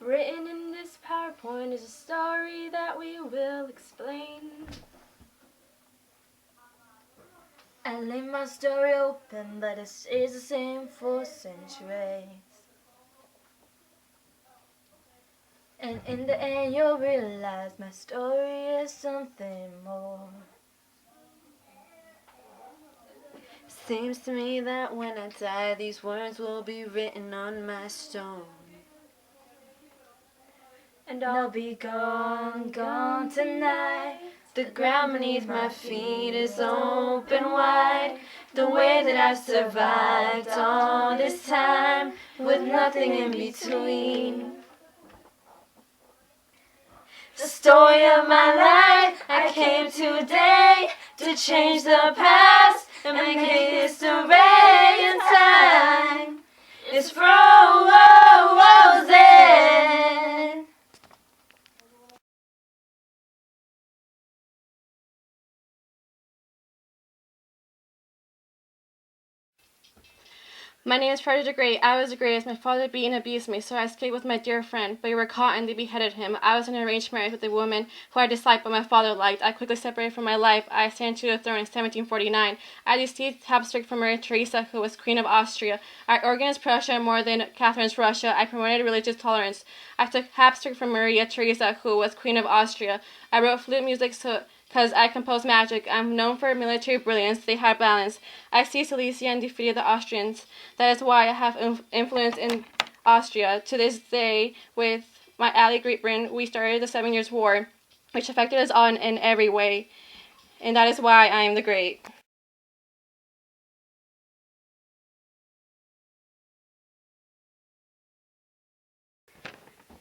Written in this PowerPoint is a story that we will explain. I leave my story open, but it stays the same for centuries. And in the end you'll realize my story is something more. Seems to me that when I die, these words will be written on my stone. And I'll be gone, gone tonight. The ground beneath my feet is open wide. The way that I've survived all this time, with nothing in between. The story of my life, I came today to change the past and make history in time. It's frozen. My name is Frederick the Great. I was the greatest. My father beat and abused me, so I escaped with my dear friend. But we were caught and they beheaded him. I was in an arranged marriage with a woman who I disliked but my father liked. I quickly separated from my life. I ascended to the throne in 1749. I deceived Habsburg from Maria Theresa, who was Queen of Austria. I organized Prussia more than Catherine's Russia. I promoted religious tolerance. I took Habsburg from Maria Theresa, who was Queen of Austria. I wrote flute music because I composed magic. I'm known for military brilliance. They had balance. I seized Silesia and defeated the Austrians. That is why I have influence in Austria. To this day, with my ally Great Britain, we started the 7 Years' War, which affected us all in every way. And that is why I am the Great.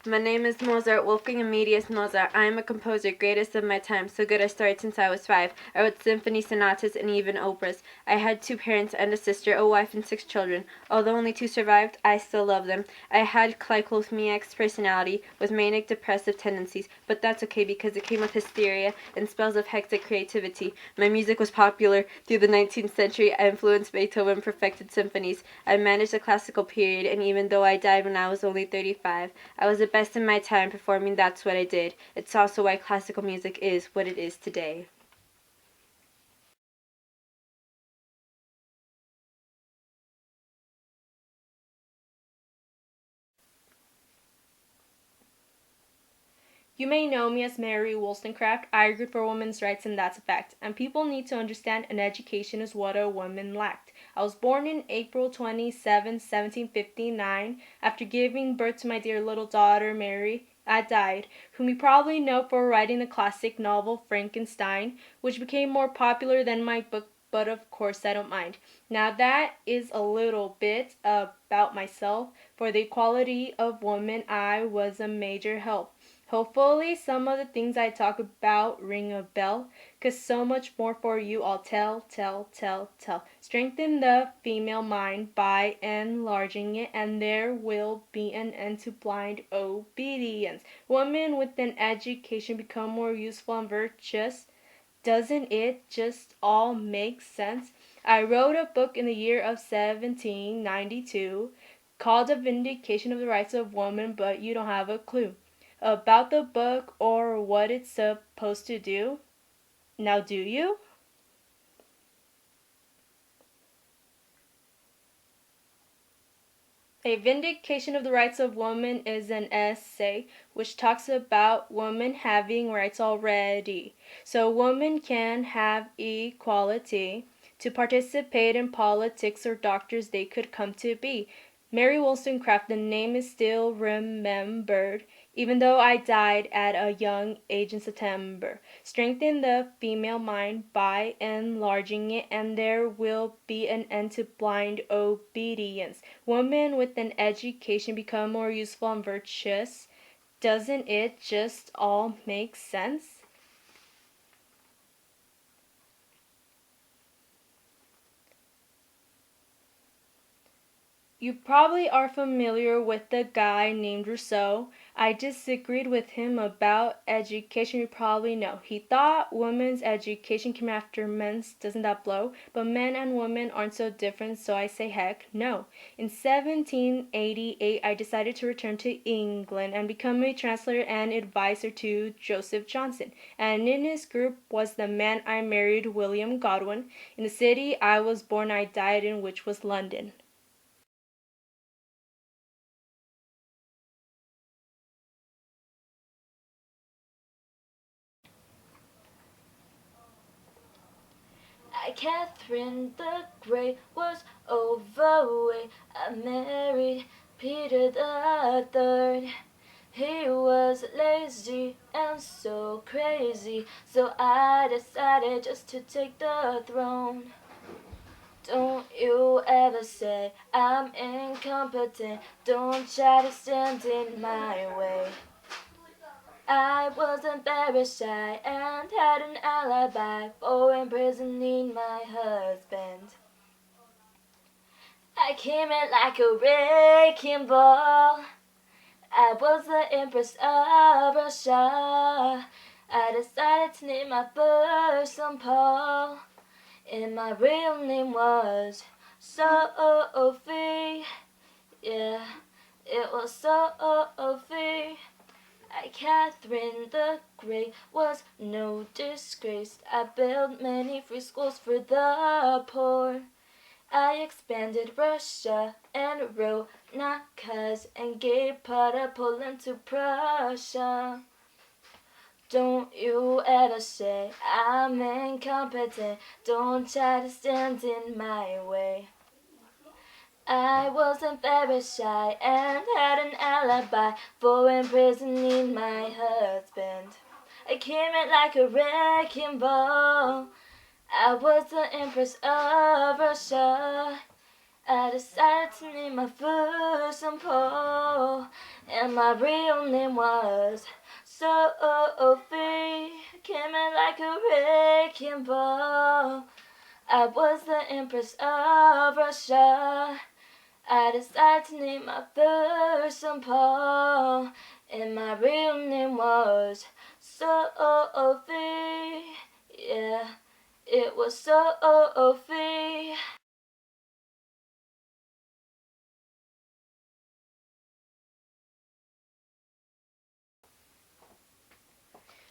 My name is Mozart, Wolfgang Amadeus Mozart. I am a composer, greatest of my time, so good I started since I was 5. I wrote symphonies, sonatas, and even operas. I had 2 parents and a sister, a wife, and 6 children. Although only 2 survived, I still love them. I had Kleikolmiak's personality, with manic depressive tendencies, but that's okay because it came with hysteria and spells of hectic creativity. My music was popular. Through the 19th century, I influenced Beethoven, perfected symphonies. I managed the classical period, and even though I died when I was only 35, I was the best in my time performing. That's what I did. It's also why classical music is what it is today. You may know me as Mary Wollstonecraft. I argued for women's rights, and that's a fact. And people need to understand an education is what a woman lacked. I was born in April 27, 1759. After giving birth to my dear little daughter, Mary, I died, whom you probably know for writing the classic novel Frankenstein, which became more popular than my book, but of course I don't mind. Now that is a little bit about myself. For the equality of women, I was a major help. Hopefully some of the things I talk about ring a bell, 'cause so much more for you I'll tell. Strengthen the female mind by enlarging it, and there will be an end to blind obedience. Women with an education become more useful and virtuous. Doesn't it just all make sense? I wrote a book in the year of 1792 called A Vindication of the Rights of Woman, but you don't have a clue about the book or what it's supposed to do. Now do you? A Vindication of the Rights of Woman is an essay which talks about women having rights already. So women can have equality to participate in politics or doctors they could come to be. Mary Wollstonecraft, the name is still remembered, even though I died at a young age in September. Strengthen the female mind by enlarging it, and there will be an end to blind obedience. Women with an education become more useful and virtuous. Doesn't it just all make sense? You probably are familiar with the guy named Rocio. I disagreed with him about education. You probably know. He thought women's education came after men's. Doesn't that blow? But men and women aren't so different, so I say heck no. In 1788, I decided to return to England and become a translator and advisor to Joseph Johnson. And in his group was the man I married, William Godwin, in the city I was born, I died in, which was London. Catherine the Great was overweight. I married Peter the Third. He was lazy and so crazy, so I decided just to take the throne. Don't you ever say I'm incompetent. Don't try to stand in my way. I wasn't very shy and had an alibi for imprisoning my husband. I came in like a wrecking ball. I was the Empress of Russia. I decided to name my first son Paul, and my real name was Sophie. Yeah, it was Sophie. Catherine the Great was no disgrace. I built many free schools for the poor. I expanded Russia and wrote Nakaz and gave part of Poland to Prussia. Don't you ever say I'm incompetent. Don't try to stand in my way. I wasn't very shy and had an alibi for imprisoning my husband. I came in like a wrecking ball. I was the Empress of Russia. I decided to name my first son Paul, and my real name was Sophie. Came in like a wrecking ball. I was the Empress of Russia. I decided to name my first son Paul, and my real name was Sophie. Yeah, it was Sophie.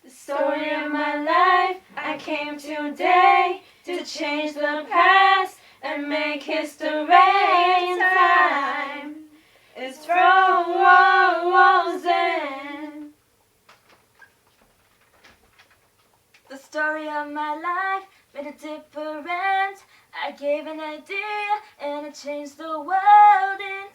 The story of my life, I came today to change the past and make history in time. It's frozen. The story of my life made a difference. I gave an idea and it changed the world in